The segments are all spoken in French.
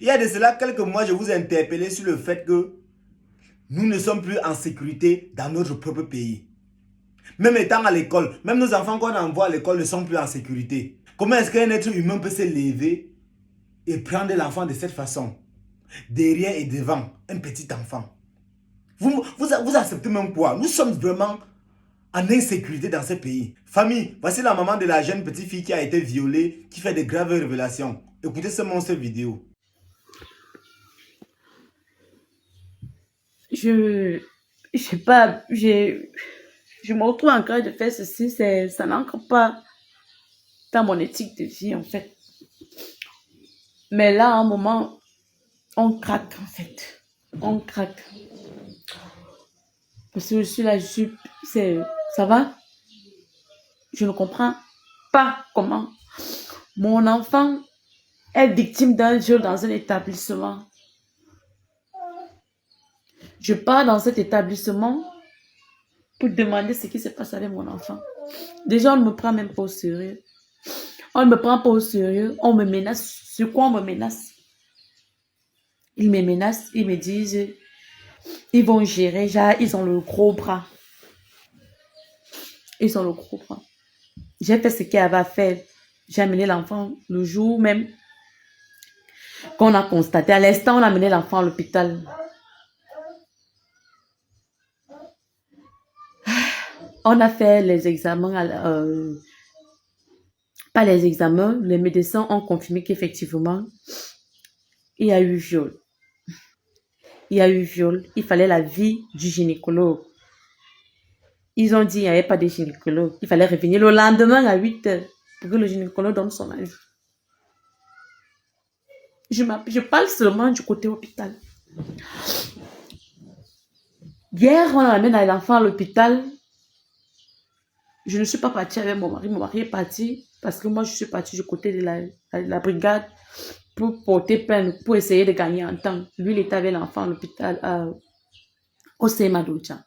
Il y a de cela quelques mois, je vous ai interpellé sur le fait que nous ne sommes plus en sécurité dans notre propre pays. Même étant à l'école, même nos enfants qu'on envoie à l'école ne sont plus en sécurité. Comment est-ce qu'un être humain peut se lever et prendre l'enfant de cette façon? Derrière et devant, un petit enfant. Vous acceptez même quoi? Nous sommes vraiment en insécurité dans ce pays. Famille, voici la maman de la jeune petite fille qui a été violée, qui fait de graves révélations. Écoutez ce monstre vidéo. Je, je sais pas, je me retrouve en train de faire ceci, ça n'entre pas dans mon éthique de vie, en fait. Mais là, à un moment, on craque, en fait. On craque. Parce que je suis là, ça va? Je ne comprends pas comment mon enfant est victime d'un viol dans un établissement. Je pars dans cet établissement pour demander ce qui se passe avec mon enfant. Déjà, on ne me prend même pas au sérieux. On ne me prend pas au sérieux. On me menace. Sur quoi on me menace? Ils me menacent. Ils me disent, ils vont gérer. Genre, ils ont le gros bras. Ils ont le gros bras. J'ai fait ce qu'il y avait à faire. J'ai amené l'enfant le jour même qu'on a constaté. À l'instant, on a amené l'enfant à l'hôpital. On a fait les examens, pas les examens, les médecins ont confirmé qu'effectivement, il y a eu viol. Il y a eu viol. Il fallait l'avis du gynécologue. Ils ont dit qu'il n'y avait pas de gynécologue. Il fallait revenir le lendemain à 8h pour que le gynécologue donne son avis. Je parle seulement du côté hôpital. Hier, on amène l'enfant à l'hôpital. Je ne suis pas partie avec mon mari. Mon mari est parti parce que moi, je suis partie du côté de la brigade pour porter plainte, pour essayer de gagner en temps. Lui, il était avec l'enfant à l'hôpital au Seymadouja.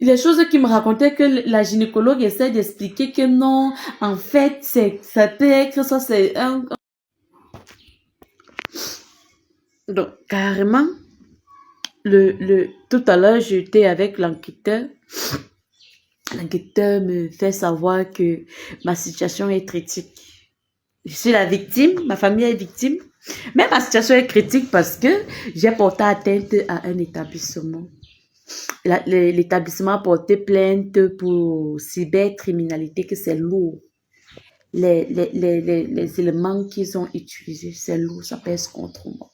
Les choses qu'il me racontait que la gynécologue essaie d'expliquer que non, en fait, ça peut être ça, c'est un... Donc, carrément, tout à l'heure, j'étais avec l'enquêteur. L'enquêteur me fait savoir que ma situation est critique. Je suis la victime, ma famille est victime. Mais ma situation est critique parce que j'ai porté atteinte à un établissement. L'établissement a porté plainte pour cybercriminalité, que c'est lourd. Les éléments qu'ils ont utilisés, c'est lourd, ça pèse contre moi.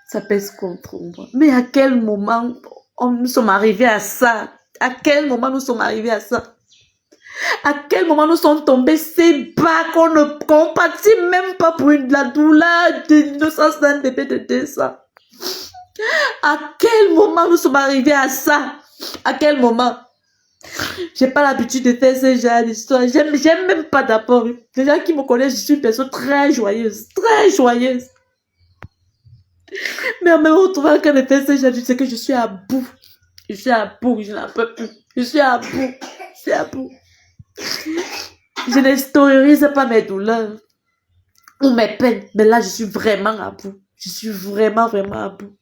Ça pèse contre moi. Mais à quel moment nous sommes arrivés à ça? À quel moment nous sommes arrivés à ça? À quel moment nous sommes tombés si bas qu'on ne compatit même pas pour la douleur d'innocence d'un bébé de 2 ans? À quel moment nous sommes arrivés à ça? À quel moment? J'ai pas l'habitude de faire ce genre d'histoire. J'aime même pas d'abord. Les gens qui me connaissent, je suis une personne très joyeuse. Très joyeuse. Mais en me retrouvant quand je fais ce genre, je sais que je suis à bout. Je suis à bout, je n'en peux plus. Je suis à bout. Je suis à bout. Je n'extériorise pas mes douleurs ou mes peines. Mais là, je suis vraiment à bout. Je suis vraiment, vraiment à bout.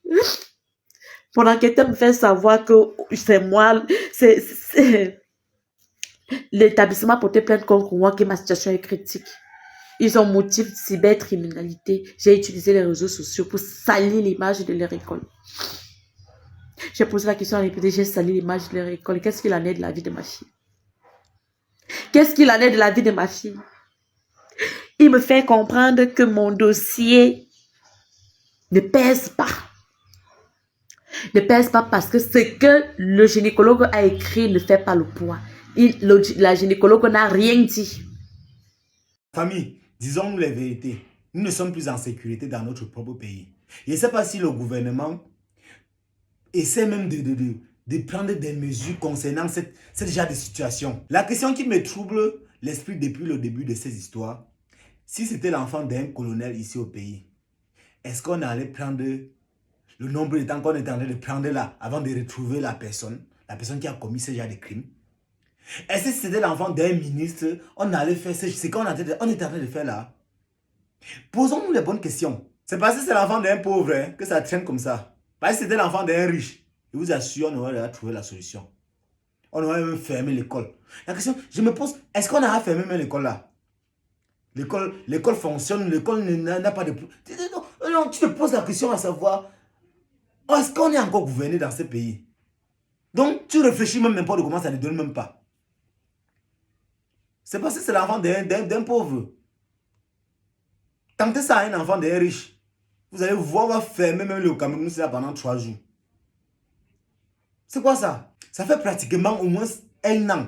Mon enquêteur me fait savoir que c'est moi, l'établissement a porté plainte contre moi, que ma situation est critique. Ils ont motif cybercriminalité. J'ai utilisé les réseaux sociaux pour salir l'image de leur école. J'ai posé la question à répéter, j'ai sali l'image de leur école. Qu'est-ce qu'il en est de la vie de ma fille? Qu'est-ce qu'il en est de la vie de ma fille? Il me fait comprendre que mon dossier ne pèse pas. Ne pèse pas parce que ce que le gynécologue a écrit ne fait pas le poids. La gynécologue n'a rien dit. Famille, disons-nous les vérités. Nous ne sommes plus en sécurité dans notre propre pays. Je ne sais pas si le gouvernement essaie même de prendre des mesures concernant cette genre de situation. La question qui me trouble l'esprit depuis le début de ces histoires, si c'était l'enfant d'un colonel ici au pays, est-ce qu'on allait prendre le nombre de temps qu'on est en train de prendre là avant de retrouver la personne qui a commis ce genre de crime? Est-ce que si c'était l'enfant d'un ministre, on allait faire ce qu'on était en train de faire là? Posons-nous les bonnes questions. C'est parce que c'est l'enfant d'un pauvre hein, que ça traîne comme ça. Parce que c'était l'enfant d'un riche. Je vous assure, on aurait trouvé la solution. On aurait même fermé l'école. La question, je me pose, est-ce qu'on a fermé même l'école là? L'école fonctionne, l'école n'a pas de... Non, tu te poses la question à savoir, est-ce qu'on est encore gouverné dans ce pays? Donc, tu réfléchis même pas de comment ça ne donne même pas. C'est parce que c'est l'enfant d'un pauvre. Tentez ça à un enfant d'un riche. Vous allez voir, on va fermer même le Cameroun pendant 3 jours. C'est quoi ça? Ça fait pratiquement au moins 1 an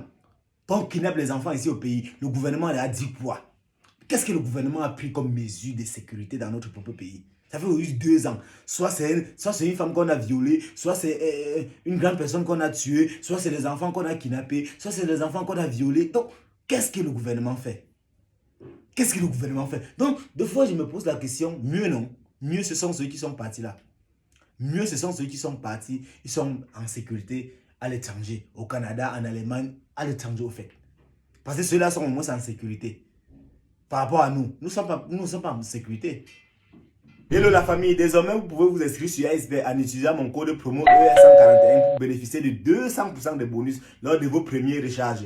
qu'on kidnappe les enfants ici au pays. Le gouvernement a dit quoi? Qu'est-ce que le gouvernement a pris comme mesure de sécurité dans notre propre pays? Ça fait juste 2 ans. Soit c'est une femme qu'on a violée, soit c'est une grande personne qu'on a tuée, soit c'est les enfants qu'on a kidnappés, soit c'est les enfants qu'on a violés. Donc, qu'est-ce que le gouvernement fait? Qu'est-ce que le gouvernement fait? Donc, deux fois, je me pose la question, mieux non? Mieux, ce sont ceux qui sont partis là. Mieux, ce sont ceux qui sont partis, ils sont en sécurité à l'étranger, au Canada, en Allemagne, à l'étranger au fait. Parce que ceux-là sont au moins en sécurité. Par rapport à nous, nous ne sommes pas en sécurité. Hello la famille, désormais vous pouvez vous inscrire sur ASB en utilisant mon code promo ES141 pour bénéficier de 200% de bonus lors de vos premières recharges.